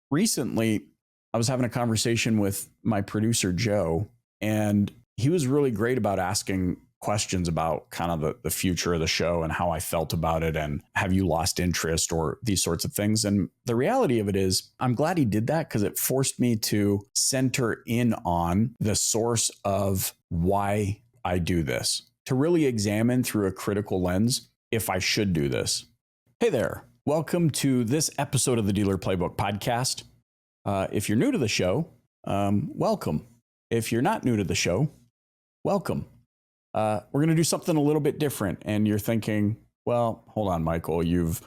recently I was having a conversation with my producer, Joe, and he was really great about asking questions about kind of the future of the show and how I felt about it and have you lost interest or these sorts of things. And the reality of it is, I'm glad he did that because it forced me to center in on the source of why I do this, to really examine through a critical lens if I should do this. Hey there. Welcome to this episode of the Dealer Playbook podcast. If you're new to the show, welcome. If you're not new to the show, welcome. We're going to do something a little bit different. And you're thinking, well, hold on, Michael, you've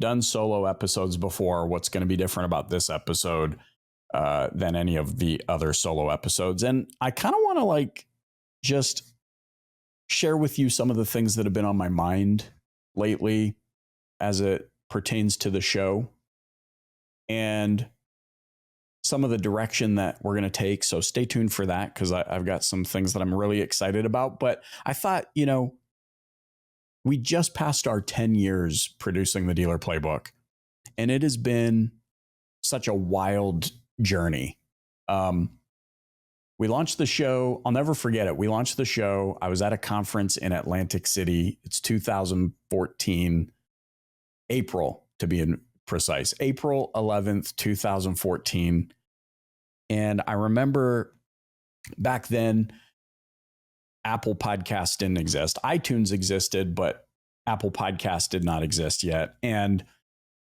done solo episodes before. What's going to be different about this episode than any of the other solo episodes? And I kind of want to just share with you some of the things that have been on my mind lately as it pertains to the show and some of the direction that we're going to take. So stay tuned for that because I've got some things that I'm really excited about. But I thought, we just passed our 10 years producing the Dealer Playbook, and it has been such a wild journey. We launched the show. I'll never forget it. We launched the show. I was at a conference in Atlantic City. It's 2014, April to be precise, April 11th, 2014. And I remember back then, Apple Podcasts didn't exist. iTunes existed, but Apple Podcasts did not exist yet. And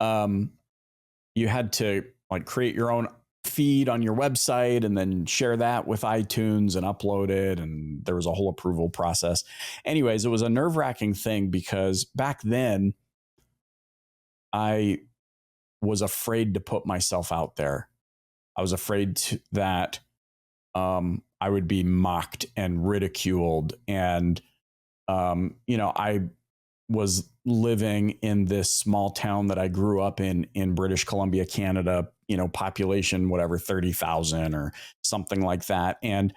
you had to create your own feed on your website and then share that with iTunes and upload it. And there was a whole approval process. Anyways, it was a nerve-wracking thing because back then I was afraid to put myself out there. I was afraid that I would be mocked and ridiculed. And, I was living in this small town that I grew up in British Columbia, Canada, population, whatever, 30,000 or something like that. And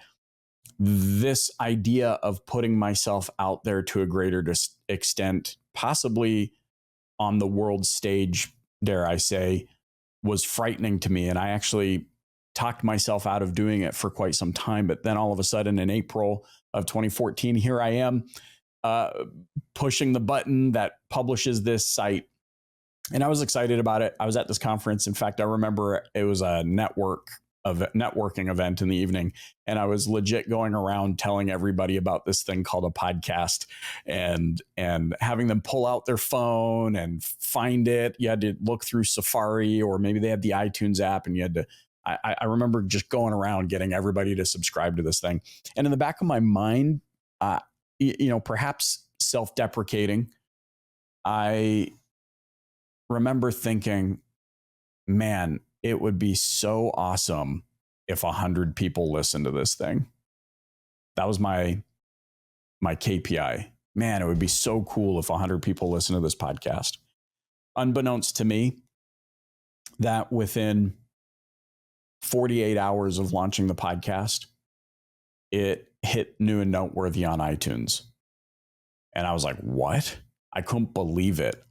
this idea of putting myself out there to a greater extent, possibly on the world stage, dare I say, was frightening to me. And I actually talked myself out of doing it for quite some time. But then all of a sudden in April of 2014, here I am pushing the button that publishes this site. And I was excited about it. I was at this conference. In fact, I remember it was a networking event in the evening. And I was legit going around telling everybody about this thing called a podcast and having them pull out their phone and find it. You had to look through Safari, or maybe they had the iTunes app, and you had to, I remember just going around getting everybody to subscribe to this thing. And in the back of my mind, perhaps self-deprecating, I remember thinking, man, it would be so awesome if 100 people listen to this thing. That was my KPI. Man, it would be so cool if 100 people listen to this podcast. Unbeknownst to me, that within 48 hours of launching the podcast, it hit new and noteworthy on iTunes. And I was like, what? I couldn't believe it.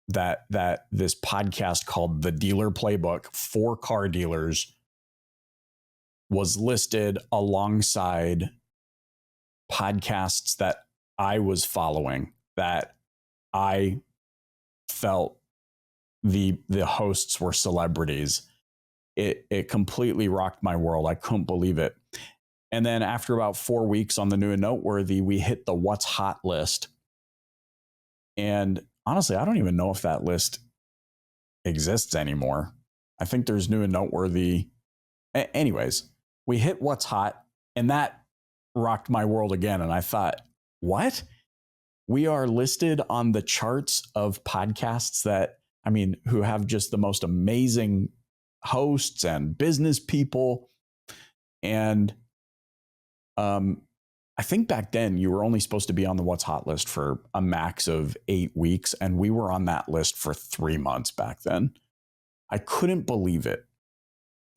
That this podcast called The Dealer Playbook for car dealers was listed alongside podcasts that I was following, that I felt the hosts were celebrities. It completely rocked my world. I couldn't believe it. And then after about 4 weeks on the new and noteworthy, we hit the What's Hot list. And honestly, I don't even know if that list exists anymore. I think there's new and noteworthy. Anyways, we hit What's Hot, and that rocked my world again. And I thought, what? We are listed on the charts of podcasts who have just the most amazing hosts and business people. And I think back then you were only supposed to be on the What's Hot list for a max of 8 weeks. And we were on that list for 3 months back then. I couldn't believe it.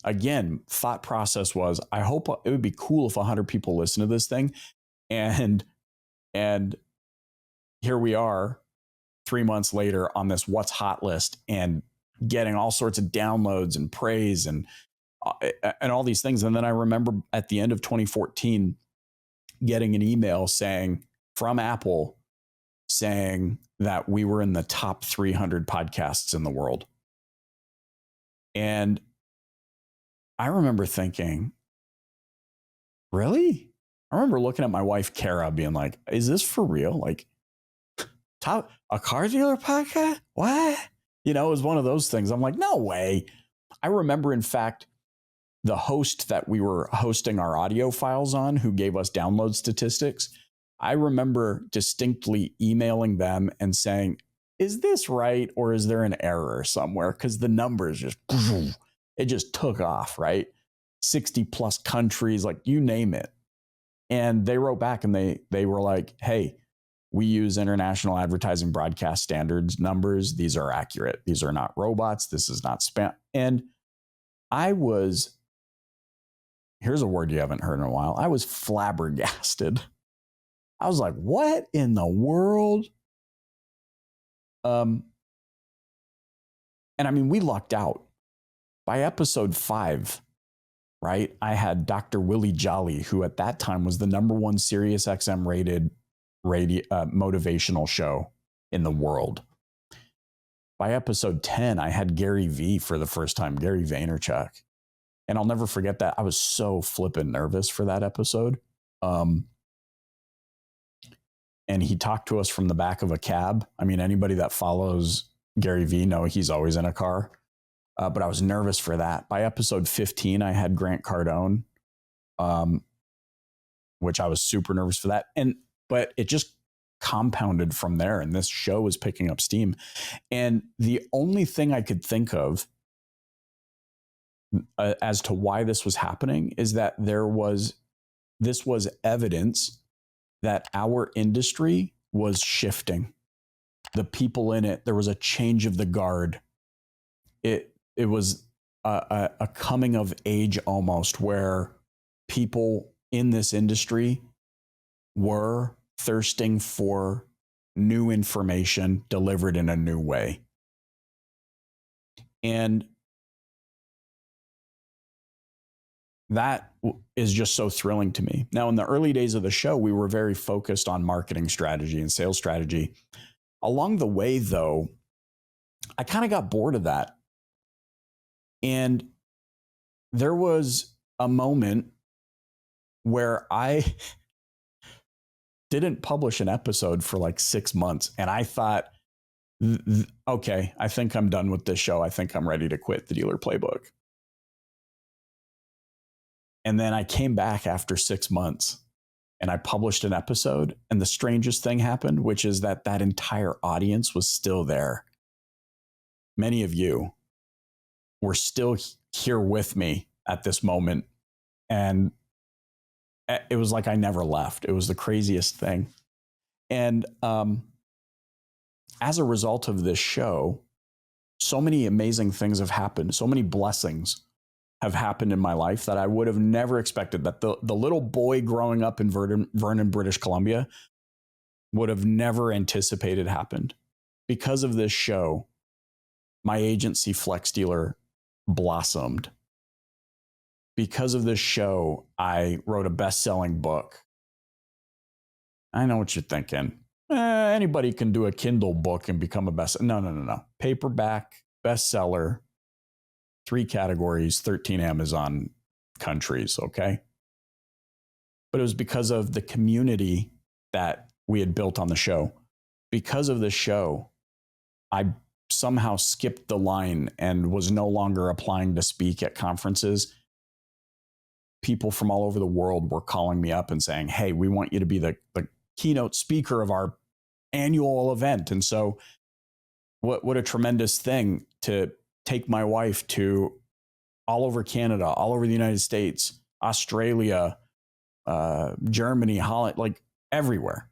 Again, thought process was, I hope it would be cool if 100 people listen to this thing. And here we are 3 months later on this What's Hot list. And getting all sorts of downloads and praise and all these things. And then I remember at the end of 2014 getting an email from Apple saying that we were in the top 300 podcasts in the world. And I remember thinking, really? I remember looking at my wife, Kara, being like, is this for real? Like, a car dealer podcast? What? It was one of those things. I'm like, no way. I remember, in fact, the host that we were hosting our audio files on, who gave us download statistics, I remember distinctly emailing them and saying, is this right? Or is there an error somewhere? Because the numbers it just took off, right? 60 plus countries, like you name it. And they wrote back and they were like, hey, we use international advertising broadcast standards numbers. These are accurate. These are not robots. This is not spam. And here's a word you haven't heard in a while. I was flabbergasted. I was like, what in the world? And I mean, we lucked out. By episode 5, right, I had Dr. Willie Jolly, who at that time was the #1 Sirius XM rated motivational show in the world. By episode 10, I had Gary V for the first time, Gary Vaynerchuk. And I'll never forget that. I was so flippin' nervous for that episode. And he talked to us from the back of a cab. I mean, anybody that follows Gary V know he's always in a car. But I was nervous for that. By episode 15, I had Grant Cardone, which I was super nervous for that. But it just compounded from there. And this show was picking up steam. And the only thing I could think of as to why this was happening is that this was evidence that our industry was shifting. The people in it, there was a change of the guard. It was a coming of age almost, where people in this industry were thirsting for new information delivered in a new way. And that is just so thrilling to me. Now, in the early days of the show, we were very focused on marketing strategy and sales strategy. Along the way, though, I kind of got bored of that. And there was a moment where I didn't publish an episode for like 6 months. And I thought, okay, I think I'm done with this show. I think I'm ready to quit the Dealer Playbook. And then I came back after 6 months and I published an episode. And the strangest thing happened, which is that entire audience was still there. Many of you were still here with me at this moment. And it was like I never left. It was the craziest thing. And as a result of this show, so many amazing things have happened. So many blessings have happened in my life that I would have never expected. That the little boy growing up in Vernon, British Columbia would have never anticipated happened. Because of this show, my agency Flex Dealer blossomed. Because of this show, I wrote a best-selling book. I know what you're thinking. Anybody can do a Kindle book and become a bestseller. No. Paperback, bestseller, 3 categories, 13 Amazon countries, okay? But it was because of the community that we had built on the show. Because of the show, I somehow skipped the line and was no longer applying to speak at conferences. People from all over the world were calling me up and saying, hey, we want you to be the keynote speaker of our annual event. And so what a tremendous thing to take my wife to all over Canada, all over the United States, Australia, Germany, Holland, like everywhere.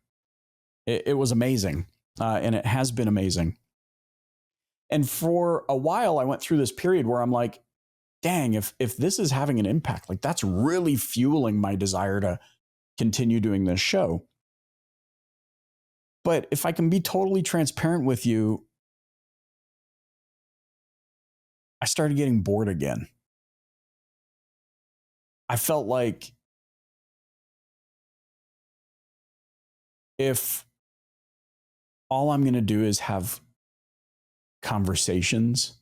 It was amazing. And it has been amazing. And for a while, I went through this period where I'm like, dang, if this is having an impact, like that's really fueling my desire to continue doing this show. But if I can be totally transparent with you, I started getting bored again. I felt like if all I'm going to do is have conversations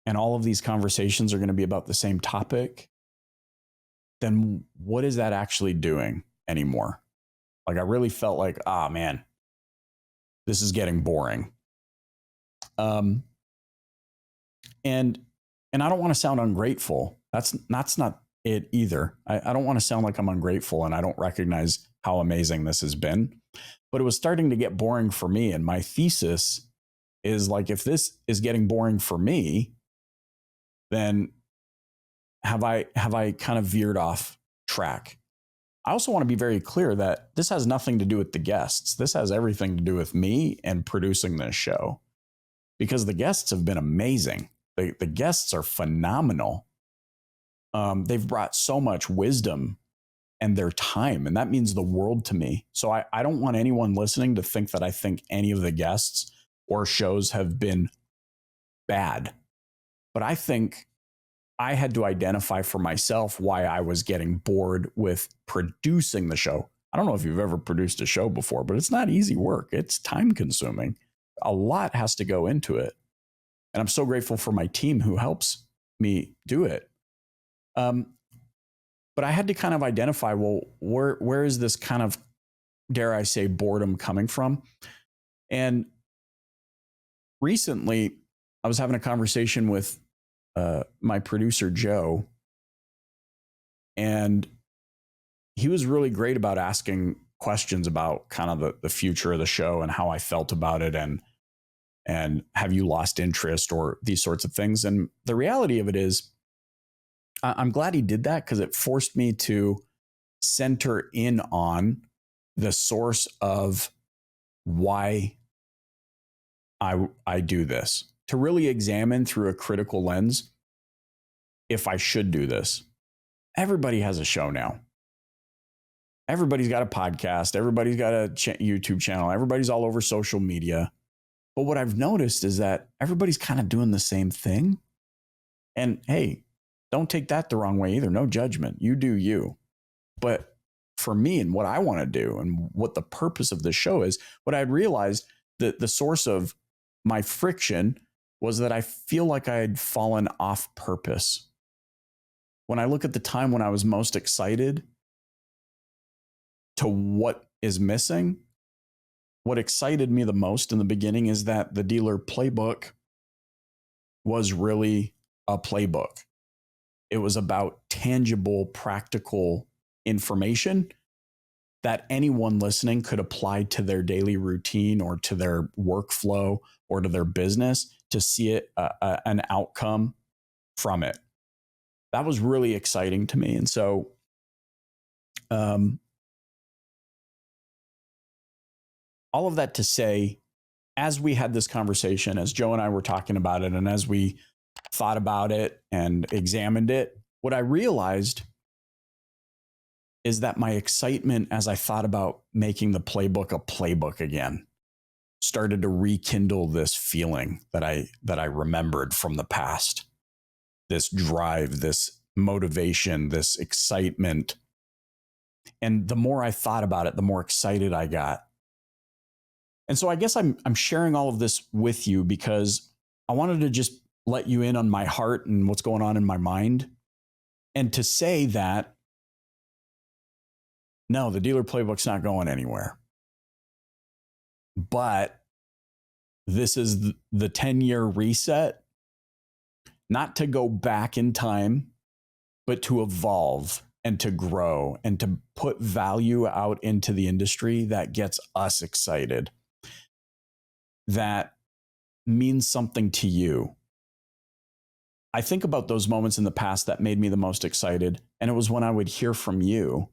and all of these conversations are going to be about the same topic, then what is that actually doing anymore? Like I really felt like, ah, man, this is getting boring. And I don't want to sound ungrateful. That's not it either. I don't want to sound like I'm ungrateful and I don't recognize how amazing this has been. But it was starting to get boring for me. And my thesis is like, if this is getting boring for me, then have I kind of veered off track? I also want to be very clear that this has nothing to do with the guests. This has everything to do with me and producing this show, because the guests have been amazing. The guests are phenomenal. They've brought so much wisdom and their time, and that means the world to me. So I don't want anyone listening to think that I think any of the guests or shows have been bad. But I think I had to identify for myself why I was getting bored with producing the show. I don't know if you've ever produced a show before, but it's not easy work. It's time consuming. A lot has to go into it. And I'm so grateful for my team who helps me do it. But I had to kind of identify, well, where is this kind of, dare I say, boredom coming from? And recently, I was having a conversation with my producer, Joe, and he was really great about asking questions about kind of the future of the show and how I felt about it, and have you lost interest or these sorts of things. And the reality of it is, I'm glad he did that, because it forced me to center in on the source of why I do this, to really examine through a critical lens if I should do this. Everybody has a show now. Everybody's got a podcast. Everybody's got a YouTube channel. Everybody's all over social media. But what I've noticed is that everybody's kind of doing the same thing. And hey, don't take that the wrong way either. No judgment. You do you. But for me and what I want to do and what the purpose of the show is, what I had realized that the source of my friction was that I feel like I had fallen off purpose. When I look at the time when I was most excited to what is missing, what excited me the most in the beginning is that the Dealer Playbook was really a playbook. It was about tangible, practical information that anyone listening could apply to their daily routine or to their workflow or to their business to see it, an outcome from it. That was really exciting to me. And so, all of that to say, as we had this conversation, as Joe and I were talking about it, and as we thought about it and examined it, what I realized is that my excitement as I thought about making the playbook a playbook again started to rekindle this feeling that I remembered from the past. This drive, this motivation, this excitement. And the more I thought about it, the more excited I got. And so I guess I'm sharing all of this with you because I wanted to just let you in on my heart and what's going on in my mind. And to say that, no, the Dealer Playbook's not going anywhere. But this is the 10-year reset, not to go back in time, but to evolve and to grow and to put value out into the industry that gets us excited, that means something to you. I think about those moments in the past that made me the most excited. And it was when I would hear from you,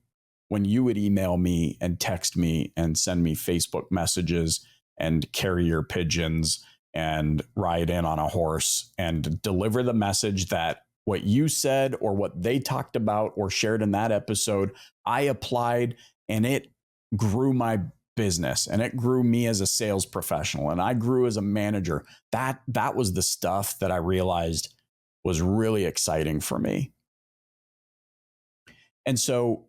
when you would email me and text me and send me Facebook messages and carrier pigeons and ride in on a horse and deliver the message that what you said or what they talked about or shared in that episode, I applied and it grew my business, and it grew me as a sales professional, and I grew as a manager. That was the stuff that I realized was really exciting for me. And so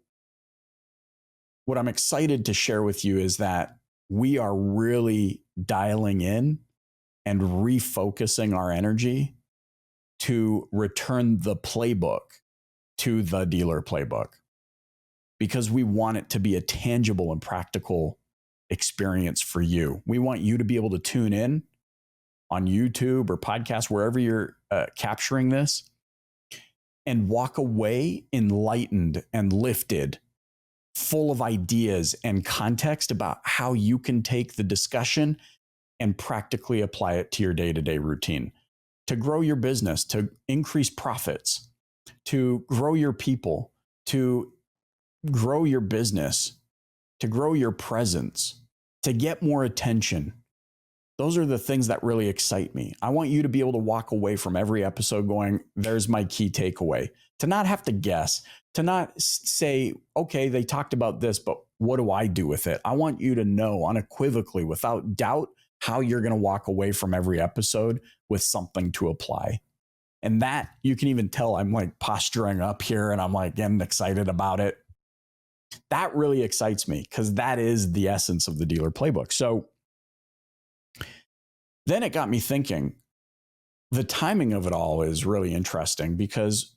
what I'm excited to share with you is that we are really dialing in and refocusing our energy to return the playbook to the Dealer Playbook, because we want it to be a tangible and practical experience for you. We want you to be able to tune in on YouTube or podcast, wherever you're capturing this, and walk away enlightened and lifted, full of ideas and context about how you can take the discussion and practically apply it to your day-to-day routine to grow your business, to increase profits, to grow your people, to grow your business, to grow your presence, to get more attention. Those are the things that really excite me. I want you to be able to walk away from every episode going, there's my key takeaway, to not have to guess, to not say, okay, they talked about this, but what do I do with it? I want you to know unequivocally, without doubt, how you're going to walk away from every episode with something to apply. And that, you can even tell I'm like posturing up here and I'm like getting excited about it. That really excites me, because that is the essence of the Dealer Playbook. So then it got me thinking, the timing of it all is really interesting, because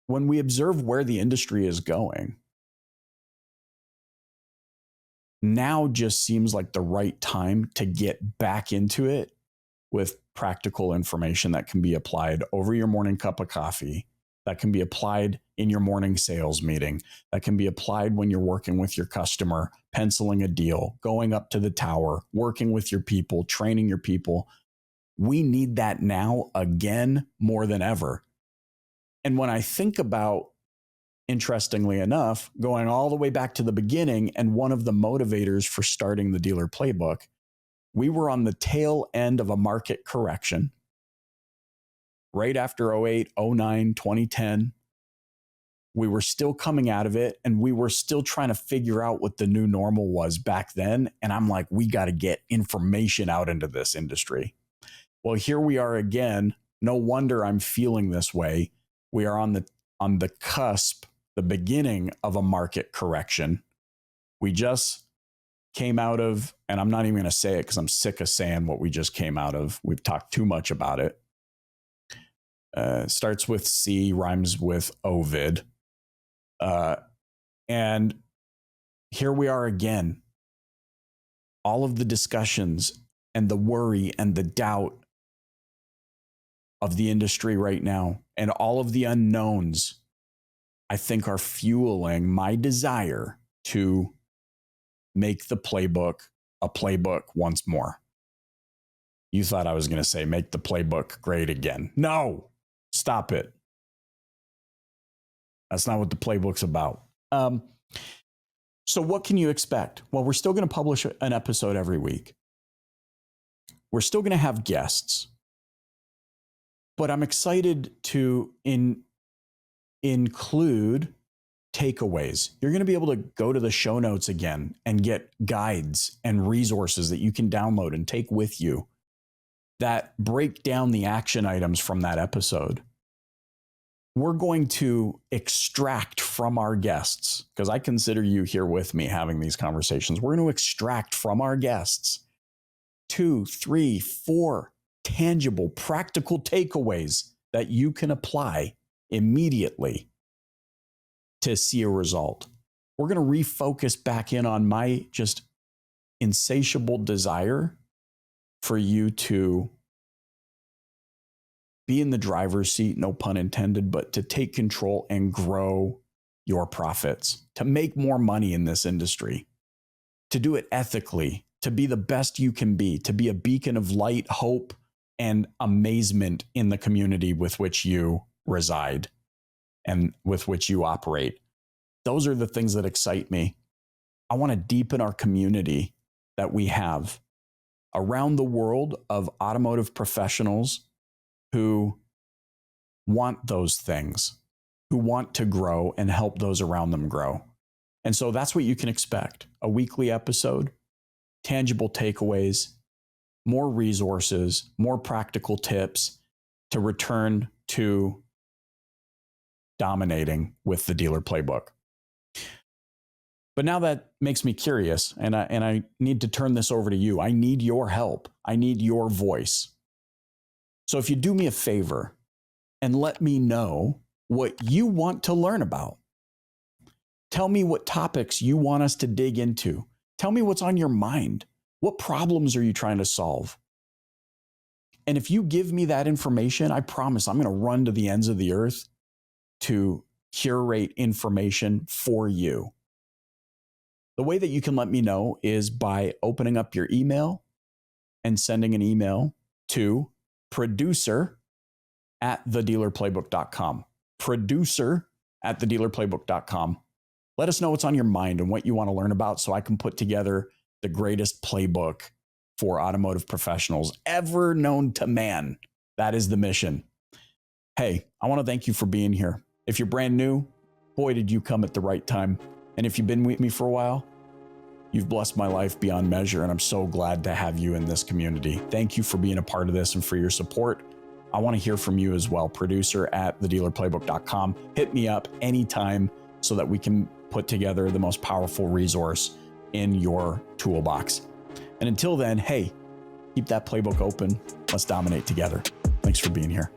when we observe where the industry is going, now just seems like the right time to get back into it with practical information that can be applied over your morning cup of coffee, that can be applied in your morning sales meeting, that can be applied when you're working with your customer, penciling a deal, going up to the tower, working with your people, training your people. We need that now again more than ever. And when I think about, interestingly enough, going all the way back to the beginning, and one of the motivators for starting the Dealer Playbook, we were on the tail end of a market correction right after 08, 09, 2010. We were still coming out of it, and we were still trying to figure out what the new normal was back then. And I'm like, we got to get information out into this industry. Well, here we are again. No wonder I'm feeling this way. We are on the cusp, the beginning of a market correction. We just came out of, and I'm not even going to say it because I'm sick of saying what we just came out of. We've talked too much about it. Starts with C, rhymes with Ovid. And here we are again. All of the discussions and the worry and the doubt of the industry right now, and all of the unknowns, I think, are fueling my desire to make the playbook a playbook once more. You thought I was going to say make the playbook great again. No, stop it. That's not what the playbook's about. So what can you expect? Well, we're still going to publish an episode every week. We're still going to have guests. But I'm excited to include takeaways. You're going to be able to go to the show notes again and get guides and resources that you can download and take with you that break down the action items from that episode. We're going to extract from our guests, because I consider you here with me having these conversations. We're going to extract from our guests 2, 3, 4 tangible, practical takeaways that you can apply immediately to see a result. We're going to refocus back in on my just insatiable desire for you to be in the driver's seat, no pun intended, but to take control and grow your profits, to make more money in this industry, to do it ethically, to be the best you can be, to be a beacon of light, hope, and amazement in the community with which you reside and with which you operate. Those are the things that excite me. I want to deepen our community that we have around the world of automotive professionals who want those things, who want to grow and help those around them grow. And so that's what you can expect. A weekly episode, tangible takeaways, more resources, more practical tips to return to dominating with the Dealer Playbook. But now that makes me curious, and I need to turn this over to you. I need your help. I need your voice. So if you do me a favor and let me know what you want to learn about. Tell me what topics you want us to dig into. Tell me what's on your mind. What problems are you trying to solve? And if you give me that information, I promise I'm going to run to the ends of the earth to curate information for you. The way that you can let me know is by opening up your email and sending an email to producer@thedealerplaybook.com. Producer@thedealerplaybook.com. Let us know what's on your mind and what you want to learn about so I can put together the greatest playbook for automotive professionals ever known to man. That is the mission. Hey, I want to thank you for being here. If you're brand new, boy, did you come at the right time. And if you've been with me for a while, you've blessed my life beyond measure, and I'm so glad to have you in this community. Thank you for being a part of this and for your support. I want to hear from you as well. Producer@thedealerplaybook.com. Hit me up anytime so that we can put together the most powerful resource in your toolbox. And until then, hey, keep that playbook open. Let's dominate together. Thanks for being here.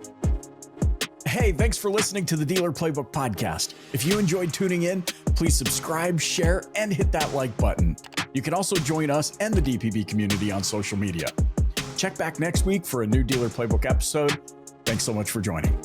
Hey, thanks for listening to the Dealer Playbook podcast. If you enjoyed tuning in, please subscribe, share, and hit that like button. You can also join us and the DPB community on social media. Check back next week for a new Dealer Playbook episode. Thanks so much for joining.